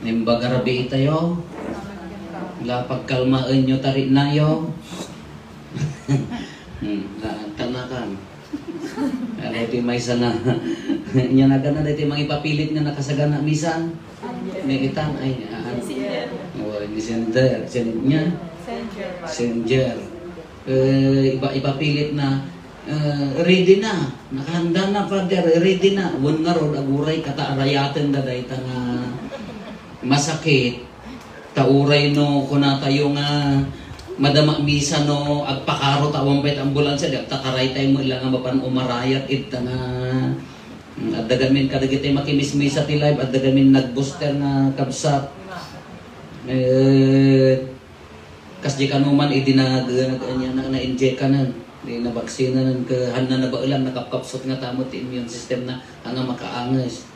Nimbagarabi tayo. Lapag kalmaan nyo tarik na yo. Tanakan. Ito may sana. Nya na gana dito mga ipapilit nga nakasagana misan. May kitang ay messenger. Messenger. Ipapilit na ready na. Nakahanda na father, ready na. Wan nga ron aguray kataarayaten da day nga masakit. Tauray no kuna tayo nga madama misa no agpakaro tawang pait ambulansya di takaray tayo mo ilang mapan umarayat ita nga at dagamin kadagitay makimismisa ti live at dagamin nagbuster nga kabsat kasdi kanuman idi na inject ka na di na baksina nan hana na ba ulan nakapkapsot nga tamot immune system na nga makaangas.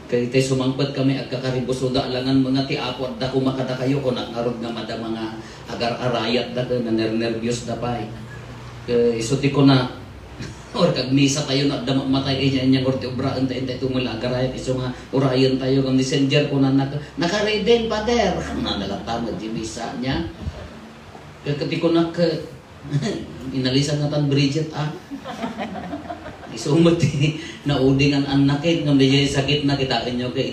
Kaya tayo sumangpad kami at kakaribusuda langan mga tiapot da kumakada kayo kung nakarod nga mada mga agar-arayat da na nervyos da pa kaya isuti ko na or kagmisa tayo na damatay niya orte obraan tayo tumula agarayat iso nga urayan tayo kang messenger ko na nakaredin pader na nalatama di misa niya kaya kati ko na inalisan nga tan Bridget isumati na uding ang anakin ngam di sakit na kitain nyo kay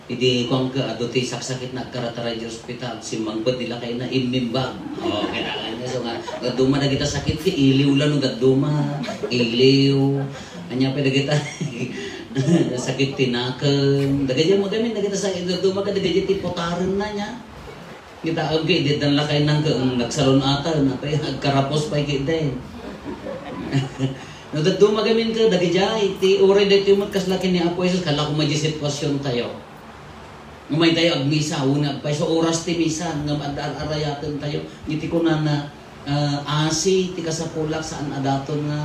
idi kung ka aduti sakit na karatara di hospital simangbad nila kay na imimbag kailangan niya so nga gaduma na kita sakit ti iliw lang gaduma iliw anya pa kita sakit tinaken dagay magamin na kita sakit gaduma ka dagay ti potaran na niya kita agay di dan lakay nang nagsalon ata na pa karapos pa kita no dadto magamin ka dagijay ti ore dito magkaslaki ni Apo Jesus kala ko may sitwasyon tayo. Ngumay tayo agmisa una pa so oras ti misa ngam ad-arayaten tayo ngiti ko na asi ti kasapulak saan adaton nga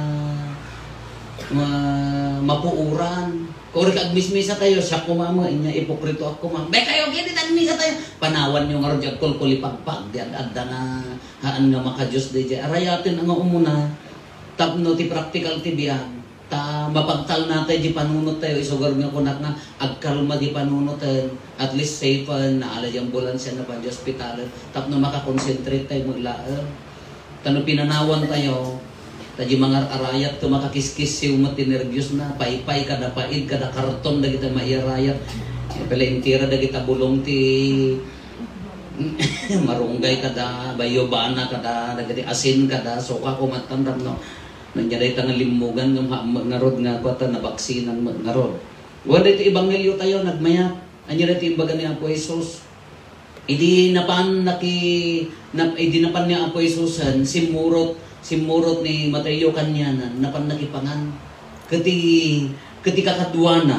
mapuuran. Ore kag mismisa tayo siya kumama inya ipokrito ako ma. Be kayo gid misa tayo. Panawan yung ngaron jud kulkuli pagpag di adda na haan nga maka-Dios di arayaten nga umuna. Tapno ti practical ti biyan ta mapagtal natin di panunot tayo isugar nga kunak na agkalma di panunot at least safe na ala di ambulansya na pa di hospital tapno makakonsentrate tayo mula tano pinanawan tayo tayo mga arayat to makakiskis si umat ti nervyos na paypay kada paid kada karton da kita mairayat pala intira da kita bulong ti marunggay kada bayobana kada dagiti asin kada soka ko matandam no nandiyan tayo limugan ng narod nga kwata na baksinan narod. Wala ito ebanghelyo tayo nagmayat. Anyo ito imbaga ni Apo Jesus. Idi napan ni Apo Jesusan simurot ni Mateo kanyanan napan nakipangan. Kati kakadwana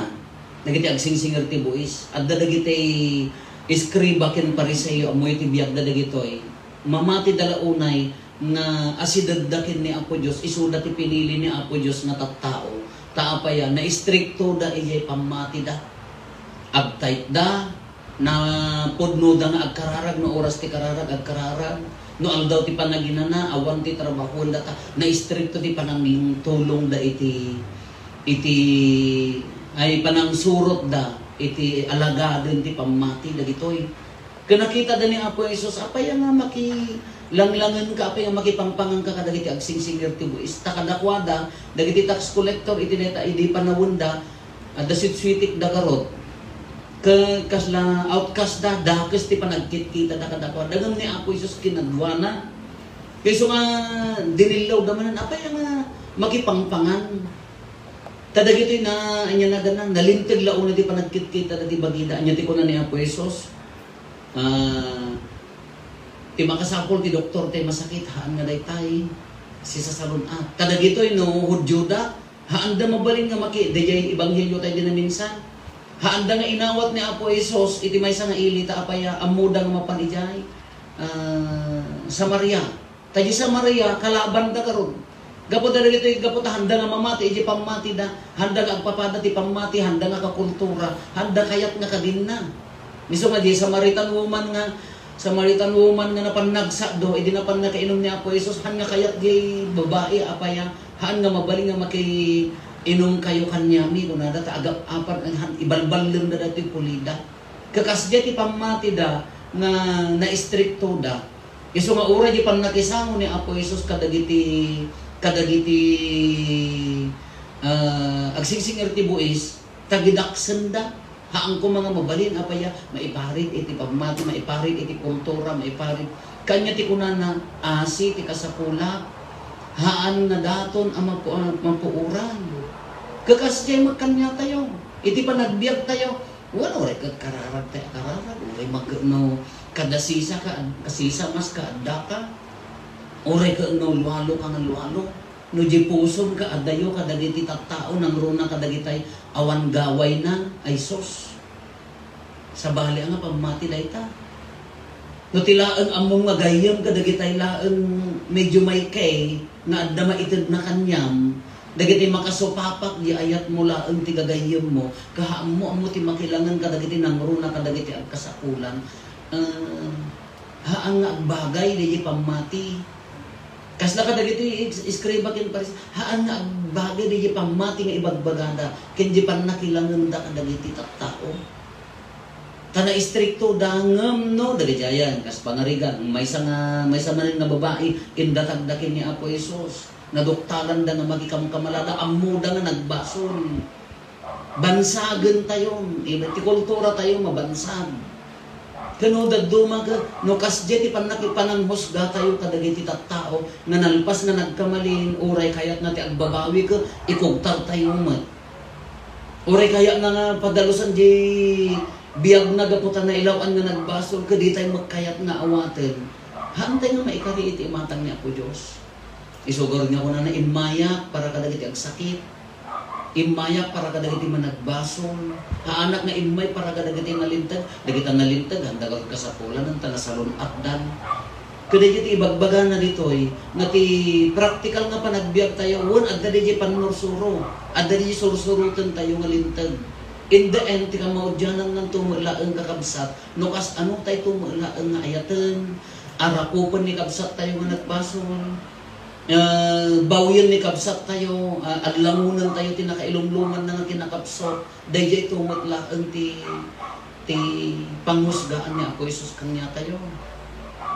nagiti agsingsinger ti buis at dadagiti iskriba ken pariseyo amoy ti biag dadagitoy. Mamati dala unay nga asidagdakin ni Apo Diyos, isuda ti pinili ni Apo Diyos nga tattao, taapaya, na istrikto da iyay pamati da, agtayt da, na pudno da nga agkararag, no oras ti kararag, agkararag, no aldaw ti panaginana, awan ti trabaho da ta, na istrikto ti panangling tulong da iti ay panang surot da, iti alagadin ti pamati da gitoy. Kanakita da ni Apo Jesus, apaya nga langlangan ka pa yung makipangpangan ka kadagiti agsingsinger ti buis takadakwada dagiti tax collector itineta idi panawunda da sweetik da karot kasla outcast da dakes ti panagkit-kita da kadakwada dagam ni Apo Jesus kinadwana kayso nga dinilaw damanan apa yung makipangpangan tadagiti na anya na ganang nalintig launa ti panagkit-kita da ti bagida anya ti kunan ni Apo Jesus ti makasapol ti doktor tay masakit haan nga daytay si sasalon kadagitoy no hudjuda haan da mabalin nga maki dayay ebanghelyo tay din minsan haan da nga inawat ni Apo Jesus iti maysa nga ilita apaya amuda nga mapanijay sa Maria tayo sa Maria kalaban da karon gapo da dagitoy gapo ta handa nga mamati iti pamati da handa nga agpapada ti pamati handa nga kakultura handa kayat nga kadinna miso nga di Samaritan woman nga napanagsa do idi napan nga kainom ni Apo Jesus han nga kayat di babae apaya han nga mabaling nga inom kayo kanyami kunada ta agap apat han ibalbal lang da dati pulida Kakasya ti pamati da nga na-stricto da. Iso nga ura di pan nakisamo ni Apo Isus kadagiti agsingsing ti buis tagidaksen da. Haang ko mga mabalin apaya maiparit iti pamati, maiparit iti kultura, maiparit kanya ti kunana asi ti kasapula. Haan na daton ang mapuuran. Kakasya magkanya tayo. Iti panagbiag tayo. Wala oray kararag tayo kararag. Oray magno kadasisa ka, kasisa mas kaada ka. Oray ka no lualo ka ng lualo. No di puson ka adayo kadagiti tattao nang runa kadagitay awan gaway na ay sos. Sa bali nga pamati da ita. No tilaan among magayam kadagitay laan medyo may kay nga adda maitid na kanyam. Dagiti makasupapak di ayat mo laang ti gagayem mo kahaam mo ti makilangan kadagiti nangruna kadagiti ang kasakulan haang nga agbagay di pamati kasla kadagiti iskriba ken paris haang nga agbagay di pamati nga ibagbagada ken di pan nakilangan da kadagiti tattao tana istrikto dangem no dagiti ayan kas pangarigan may sa manin nga babae indatagdakin ni Apo Isus naduktalan da nga magikamalala ang muda nga nagbason bansagan tayo ti kultura tayo mabansag kano daduma ka no kasje ti pananghusga tayo kadagiti tattao nga nalpas nga nagkamalin uray kayat na ti agbabawi ka ikugtar tayo mat uray kaya nga padalusan di biyag na gaputan na ilawan nga nagbasol ka di tayo magkayat nga awaten hantay nga maikari iti imatang ni Apo Diyos. Isugor nga ko na imayak para kadagiti ag sakit. Imayak para kadagiti managbasol. Haanak nga imay para kadagiti nalintag. Dagiti nalintag, handa ka kasapulan ng talasalon atdan. Kadagiti ibagbaga na ditoy, nga ti practical nga panagbiag tayo, won adda di panursuro. Adda di sursurutan tayo nga lintag. In the end, ti kamaudyanan ng tumulaang kakabsat, no kas ano tayo tumulaang nga ayaten, arakupan ni kabsat tayo nga nagbasol. Bawyan ni kabsat tayo, adlangunan tayo tinakailumluman na nga kinakapsot dayjay tumatlaan ti pangusgaan niya Apo Isus kanya tayo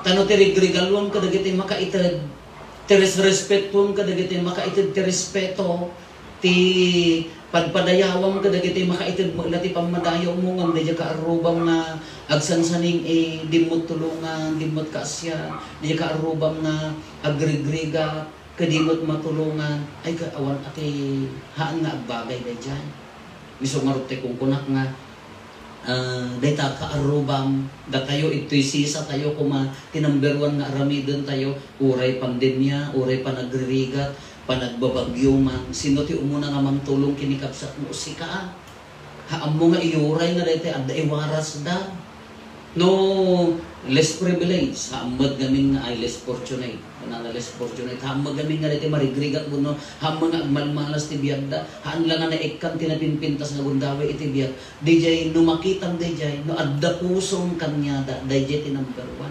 tano ti rigrigalwam kadagiti makaited ti respetuam kadagiti makaited ti respeto ti padpadayawam kadagiti makaited mo ti pamadayaw mo ngam dayjay kaarubam nga agsansaning dimot tulungan dimot kaasya dayjay kaarubam nga agrigriga kadimot matulungan ay kaawan ati haan nga agbagay dayjay miso nga rute kung kunak nga dayta kaarubam da tayo ito'y sisa tayo kuma tinumber 1 nga aramidon tayo uray pandemya uray panagririgat panagbabagyo man sino ti umuna nga mamtulong kinikapsat mo sika haam mo nga iuray nga dayta adda iwaras da no less privilege haamad gamin nga ay less fortunate na less fortunate haamad gamin nga dayta marigrigat mo no haam nga agmalmalas ti biyagda haan lang nga naikkan tinapinpintas nga gundaway iti biyag dayjay no makitam dayjay no adda pusong kanyada dayjay ti number 1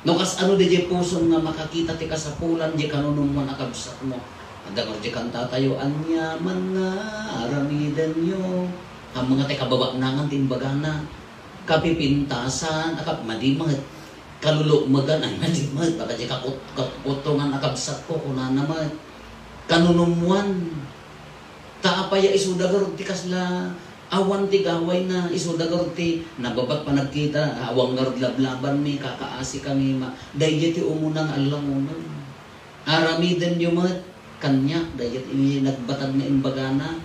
no kas ano dayjay pusong nga makakita ti kasapulan di kanunong mo nakabsat mo adda ko di kanta tayo anya man nga aramidan nyo ang mga ti kababaknangan timbagana kapipintasan akap madimat kalulo magan ay madimat baka di kakutungan nakabsat ko kuna naman kanunumuan taapaya isudagar ti kasla awan ti gaway na isudagar ti nababat pa nagkita awang garod lablaban mi kakaasi kami dayjay ti umunang alamunan aramidan nyo mat kanya dayjay ini nagbatag na imbagana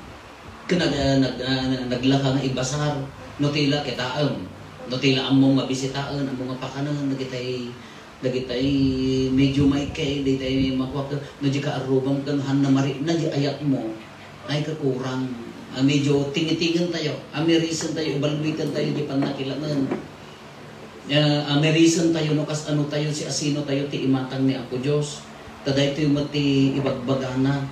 naglaka nga ibasar no tila kitaam no tila among mabisitaan among pakanan nagitay medyo may kay daytay makuha ka no di ka arubam kan han na mari na di ayat mo ay kakurang medyo tingitingan tayo amerisan tayo evaluaten tayo di pan nakilangan amerisan tayo no kas ano tayo si asino tayo ti imatang ni Apo Dios taday ti mati ibagbagana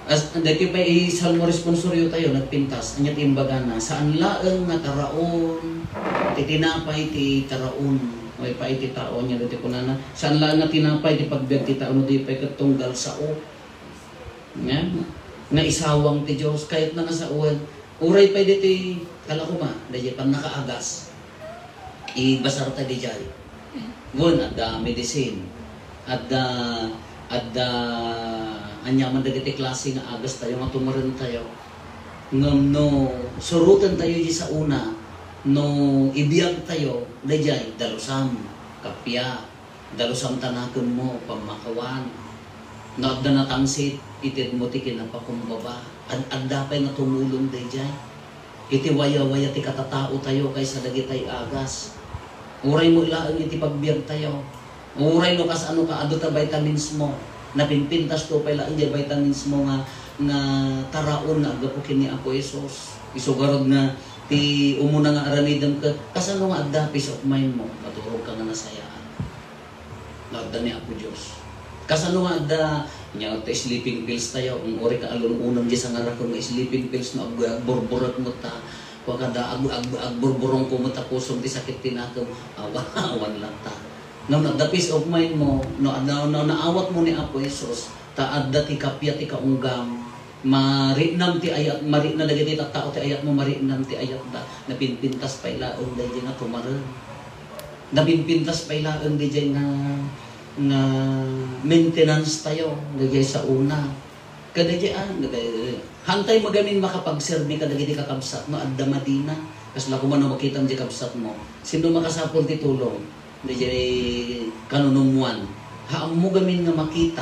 as dati pa salmo responsoryo tayo nagpintas anya ti imbagana saan laeng nga taraon ti tinapay ti taraon may pa iti taon niya dati kunana saan laeng nga tinapay ti pagbiag ti taon di pa katunggal sao nga isawang ti Dios kahit na nga sa uwan Uray pa dito kala ko ma, dahil pan nakaagas. Ibasar tayo di dyan. Gun, at medicine. At anyaman dagiti klase nga agas tayo, nga tumarin tayo. No, surutan tayo di sa una, no, ibiyag tayo, dahil dalusam, kapya, dalusam tanakan mo, pamakawan. No, at natangsit, itid mo ti kinapakumbaba. At dapay nga tumulong dahil. Iti waya-waya ti katatao tayo kaysa dagitay agas. Uray mo ilaan iti pagbiag tayo. Uray no kas ano ka ado ta vitamins mo. Napimpintas to pala ang vitamins mo nga taraon na agapukin ni Apo Isos. Isugarod nga ti umuna nga aramidam ka. Kasano nga adda peace of mind mo. Maturog ka nga nasayaan. Nagda ni Apo Diyos. Kasano nga adda nya ta sleeping pills tayo. Ang ori ka alun unang di sa ngarakon nga sleeping pills no agburburat mo ta. Wakada agburburong ko mo ta pusong ti sakit tinakam. Awan lang ta. No, the peace of mind mo, no, naawat mo ni Apo Isos, taadda ti kapya ti kaunggam, marinam ti ayat, marina dagiti tao ti ayat mo, marinam ti ayat da, napinpintas pa ilaon dahil nga tumaran. Napinpintas pa ilaon dahil nga maintenance tayo, dahil sa una. Kadagyan, hantay magamin makapagserbi kadagiti kakabsat, no, adda madina, kasi lako man makita di kabsat mo, sino makasapol ti tulong? Di kanunumuan. Haam mo gamin nga makita.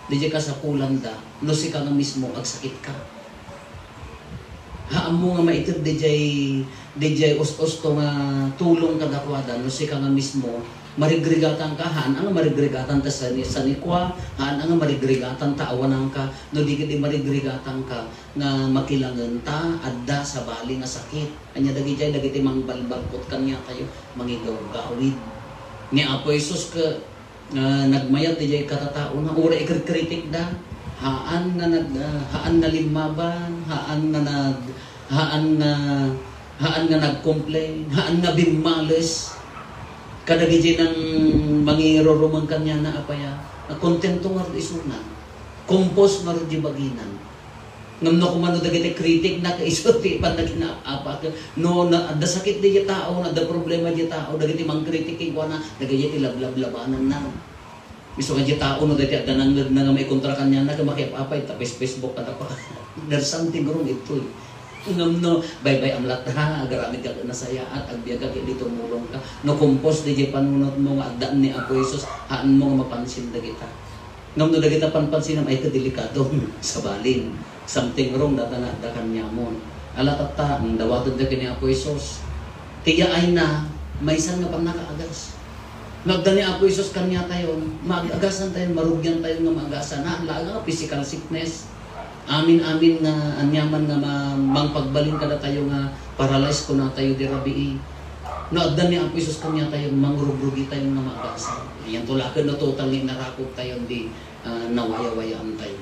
Di ka sa kulanda. No si ka nga mismo agsakit ka. Haam mo nga maitid di us-us to nga tulong kadakwada. No si ka nga mismo marigrigatan ka. Haan ang marigrigatan ta sa nikwa. Haan ang marigrigatan ta awanan ka. No di ka di marigrigatan ka nga makilangan ta adda sa bali nga sakit. Anya dagiti mangbalbalkot kanya tayo mangigaw-gawid. Ni Apo Isos ka nagmayat di katatao na ura ikritik da haan na limaban haan na nagcomplain haan na bimales kadagiti ng mangiroromang kanya na apaya na kontento nga isuna kompos nga di baginan ngam no kumano dagiti kritik na kaisoti pan naginaapa no na da sakit di tao na da problema di tao dagiti mangkritiking ko na dagiti lablablabanan na miso ka di tao no dagiti adda nang nga may kontra kanya na makiapapay tapos Facebook kada pa there's something wrong ito ngam no bye amlat ha agaramid ka na saya at agbiag ka dito mulong ka no kompos di panunot mo nga addaan ni Apo Isos haan mo nga mapansin dagita ngam no dagita panpansin ay kadelikado sa balin something wrong da kanya mo. Alatata, ang dawatan da kanya Apo Isos. Tiya ay na, may isang nga pang nakaagas. Nagda ni Apo Isos kanya tayo, maagasan tayo, marugyan tayo nga maagasan. Laga nga, physical sickness. Amin-amin nga, anyaman nga mangpagbalin kada tayo nga, paralyze ko na tayo di rabii. Nagda ni Apo Isos kanya tayo, mangrugrugi tayo nga maagasan. Yan tulakan na total ni narakot tayo, di nawaya-wayaan tayo.